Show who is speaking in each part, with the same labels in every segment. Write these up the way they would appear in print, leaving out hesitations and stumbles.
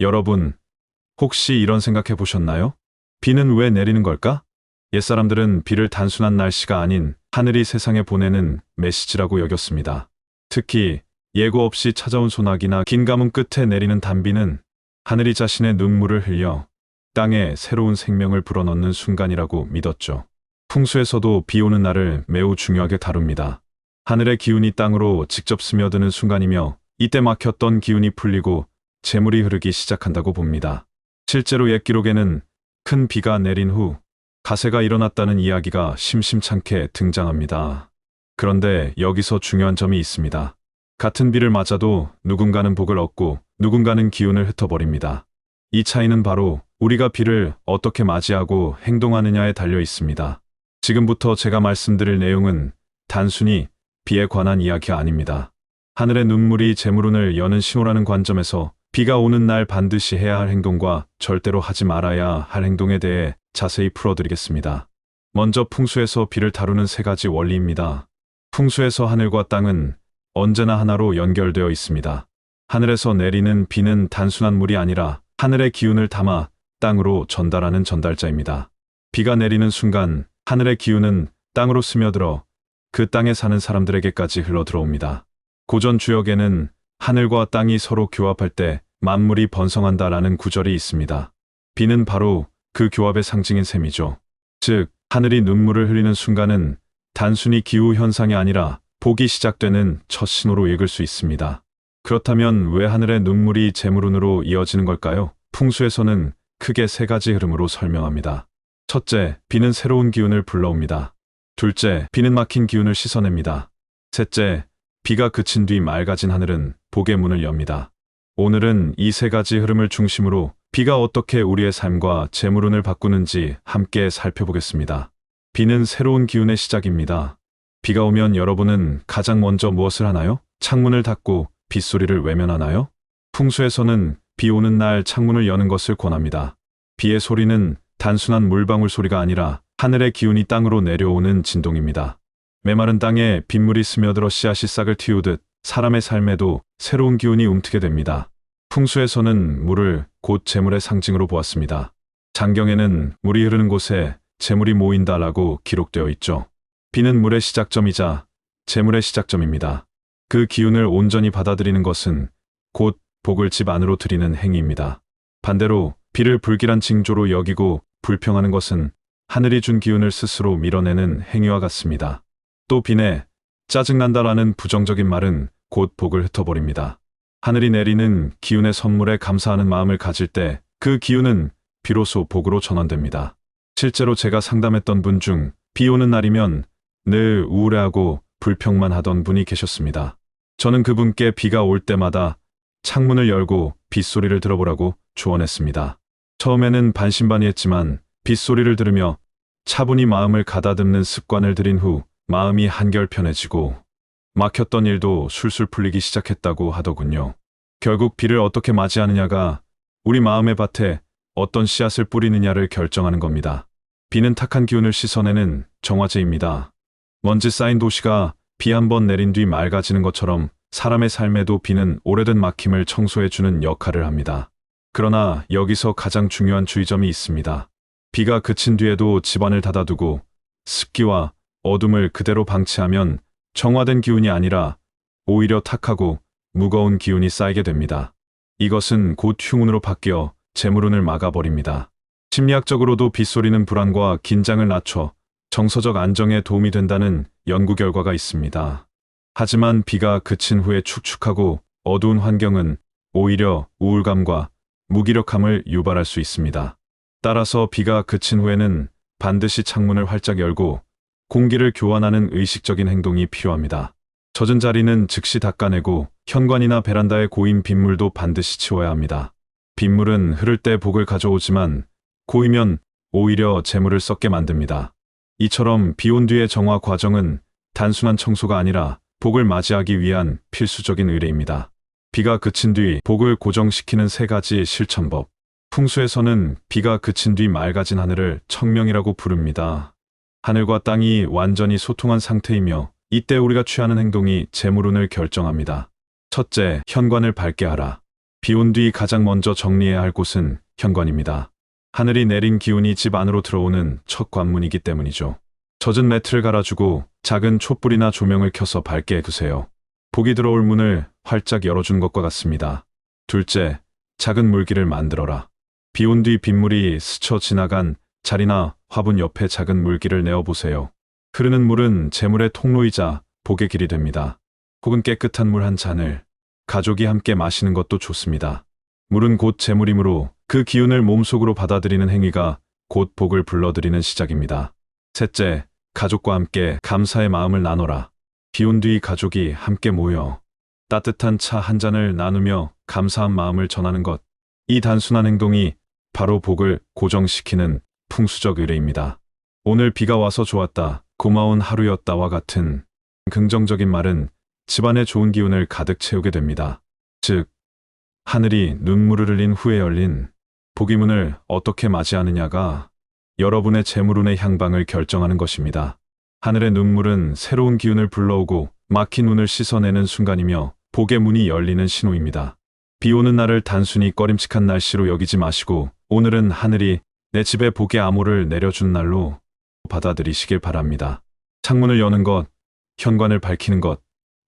Speaker 1: 여러분, 혹시 이런 생각해 보셨나요? 비는 왜 내리는 걸까? 옛사람들은 비를 단순한 날씨가 아닌 하늘이 세상에 보내는 메시지라고 여겼습니다. 특히 예고 없이 찾아온 소나기나 긴 가뭄 끝에 내리는 단비는 하늘이 자신의 눈물을 흘려 땅에 새로운 생명을 불어넣는 순간이라고 믿었죠. 풍수에서도 비 오는 날을 매우 중요하게 다룹니다. 하늘의 기운이 땅으로 직접 스며드는 순간이며 이때 막혔던 기운이 풀리고 재물이 흐르기 시작한다고 봅니다. 실제로 옛 기록에는 큰 비가 내린 후 가세가 일어났다는 이야기가 심심찮게 등장합니다. 그런데 여기서 중요한 점이 있습니다. 같은 비를 맞아도 누군가는 복을 얻고 누군가는 기운을 흩어버립니다. 이 차이는 바로 우리가 비를 어떻게 맞이하고 행동하느냐에 달려 있습니다. 지금부터 제가 말씀드릴 내용은 단순히 비에 관한 이야기가 아닙니다. 하늘의 눈물이 재물운을 여는 신호라는 관점에서 비가 오는 날 반드시 해야 할 행동과 절대로 하지 말아야 할 행동에 대해 자세히 풀어드리겠습니다. 먼저 풍수에서 비를 다루는 세 가지 원리입니다. 풍수에서 하늘과 땅은 언제나 하나로 연결되어 있습니다. 하늘에서 내리는 비는 단순한 물이 아니라 하늘의 기운을 담아 땅으로 전달하는 전달자입니다. 비가 내리는 순간 하늘의 기운은 땅으로 스며들어 그 땅에 사는 사람들에게까지 흘러들어옵니다. 고전 주역에는 하늘과 땅이 서로 교합할 때 만물이 번성한다라는 구절이 있습니다. 비는 바로 그 교합의 상징인 셈이죠. 즉, 하늘이 눈물을 흘리는 순간은 단순히 기후 현상이 아니라 복이 시작되는 첫 신호로 읽을 수 있습니다. 그렇다면 왜 하늘의 눈물이 재물운으로 이어지는 걸까요? 풍수에서는 크게 세 가지 흐름으로 설명합니다. 첫째, 비는 새로운 기운을 불러옵니다. 둘째, 비는 막힌 기운을 씻어냅니다. 셋째, 비가 그친 뒤 맑아진 하늘은 복의 문을 엽니다. 오늘은 이 세 가지 흐름을 중심으로 비가 어떻게 우리의 삶과 재물운을 바꾸는지 함께 살펴보겠습니다. 비는 새로운 기운의 시작입니다. 비가 오면 여러분은 가장 먼저 무엇을 하나요? 창문을 닫고 빗소리를 외면하나요? 풍수에서는 비 오는 날 창문을 여는 것을 권합니다. 비의 소리는 단순한 물방울 소리가 아니라 하늘의 기운이 땅으로 내려오는 진동입니다. 메마른 땅에 빗물이 스며들어 씨앗이 싹을 틔우듯 사람의 삶에도 새로운 기운이 움트게 됩니다. 풍수에서는 물을 곧 재물의 상징으로 보았습니다. 장경에는 물이 흐르는 곳에 재물이 모인다라고 기록되어 있죠. 비는 물의 시작점이자 재물의 시작점입니다. 그 기운을 온전히 받아들이는 것은 곧 복을 집 안으로 들이는 행위입니다. 반대로 비를 불길한 징조로 여기고 불평하는 것은 하늘이 준 기운을 스스로 밀어내는 행위와 같습니다. 또 비내 짜증난다라는 부정적인 말은 곧 복을 흩어버립니다. 하늘이 내리는 기운의 선물에 감사하는 마음을 가질 때 그 기운은 비로소 복으로 전환됩니다. 실제로 제가 상담했던 분 중 비 오는 날이면 늘 우울해하고 불평만 하던 분이 계셨습니다. 저는 그분께 비가 올 때마다 창문을 열고 빗소리를 들어보라고 조언했습니다. 처음에는 반신반의했지만 빗소리를 들으며 차분히 마음을 가다듬는 습관을 들인 후 마음이 한결 편해지고 막혔던 일도 술술 풀리기 시작했다고 하더군요. 결국 비를 어떻게 맞이하느냐가 우리 마음의 밭에 어떤 씨앗을 뿌리느냐를 결정하는 겁니다. 비는 탁한 기운을 씻어내는 정화제입니다. 먼지 쌓인 도시가 비 한 번 내린 뒤 맑아지는 것처럼 사람의 삶에도 비는 오래된 막힘을 청소해주는 역할을 합니다. 그러나 여기서 가장 중요한 주의점이 있습니다. 비가 그친 뒤에도 집안을 닫아두고 습기와 어둠을 그대로 방치하면 정화된 기운이 아니라 오히려 탁하고 무거운 기운이 쌓이게 됩니다. 이것은 곧 흉운으로 바뀌어 재물운을 막아버립니다. 심리학적으로도 빗소리는 불안과 긴장을 낮춰 정서적 안정에 도움이 된다는 연구 결과가 있습니다. 하지만 비가 그친 후에 축축하고 어두운 환경은 오히려 우울감과 무기력함을 유발할 수 있습니다. 따라서 비가 그친 후에는 반드시 창문을 활짝 열고 공기를 교환하는 의식적인 행동이 필요합니다. 젖은 자리는 즉시 닦아내고 현관이나 베란다의 고인 빗물도 반드시 치워야 합니다. 빗물은 흐를 때 복을 가져오지만 고이면 오히려 재물을 썩게 만듭니다. 이처럼 비 온 뒤의 정화 과정은 단순한 청소가 아니라 복을 맞이하기 위한 필수적인 의례입니다. 비가 그친 뒤 복을 고정시키는 세 가지 실천법. 풍수에서는 비가 그친 뒤 맑아진 하늘을 청명이라고 부릅니다. 하늘과 땅이 완전히 소통한 상태이며 이때 우리가 취하는 행동이 재물운을 결정합니다. 첫째, 현관을 밝게 하라. 비 온 뒤 가장 먼저 정리해야 할 곳은 현관입니다. 하늘이 내린 기운이 집 안으로 들어오는 첫 관문이기 때문이죠. 젖은 매트를 갈아주고 작은 촛불이나 조명을 켜서 밝게 해두세요. 복이 들어올 문을 활짝 열어준 것과 같습니다. 둘째, 작은 물길을 만들어라. 비 온 뒤 빗물이 스쳐 지나간 자리나 화분 옆에 작은 물길을 내어보세요. 흐르는 물은 재물의 통로이자 복의 길이 됩니다. 혹은 깨끗한 물 한 잔을 가족이 함께 마시는 것도 좋습니다. 물은 곧 재물이므로 그 기운을 몸속으로 받아들이는 행위가 곧 복을 불러들이는 시작입니다. 셋째, 가족과 함께 감사의 마음을 나눠라. 비 온 뒤 가족이 함께 모여 따뜻한 차 한 잔을 나누며 감사한 마음을 전하는 것. 이 단순한 행동이 바로 복을 고정시키는 풍수적 의례입니다. 오늘 비가 와서 좋았다, 고마운 하루였다와 같은 긍정적인 말은 집안의 좋은 기운을 가득 채우게 됩니다. 즉, 하늘이 눈물을 흘린 후에 열린 복의 문을 어떻게 맞이하느냐가 여러분의 재물운의 향방을 결정하는 것입니다. 하늘의 눈물은 새로운 기운을 불러오고 막힌 운을 씻어내는 순간이며 복의 문이 열리는 신호입니다. 비 오는 날을 단순히 꺼림칙한 날씨로 여기지 마시고 오늘은 하늘이 내 집에 복의 암호를 내려준 날로 받아들이시길 바랍니다. 창문을 여는 것, 현관을 밝히는 것,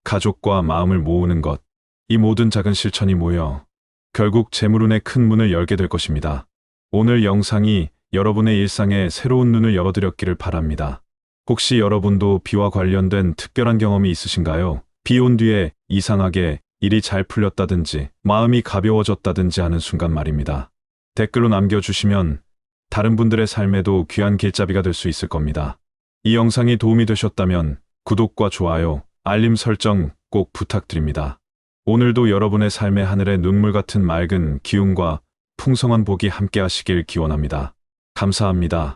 Speaker 1: 가족과 마음을 모으는 것, 이 모든 작은 실천이 모여 결국 재물운의 큰 문을 열게 될 것입니다. 오늘 영상이 여러분의 일상에 새로운 눈을 열어드렸기를 바랍니다. 혹시 여러분도 비와 관련된 특별한 경험이 있으신가요? 비 온 뒤에 이상하게 일이 잘 풀렸다든지 마음이 가벼워졌다든지 하는 순간 말입니다. 댓글로 남겨주시면 다른 분들의 삶에도 귀한 길잡이가 될 수 있을 겁니다. 이 영상이 도움이 되셨다면 구독과 좋아요, 알림 설정 꼭 부탁드립니다. 오늘도 여러분의 삶의 하늘에 눈물 같은 맑은 기운과 풍성한 복이 함께 하시길 기원합니다. 감사합니다.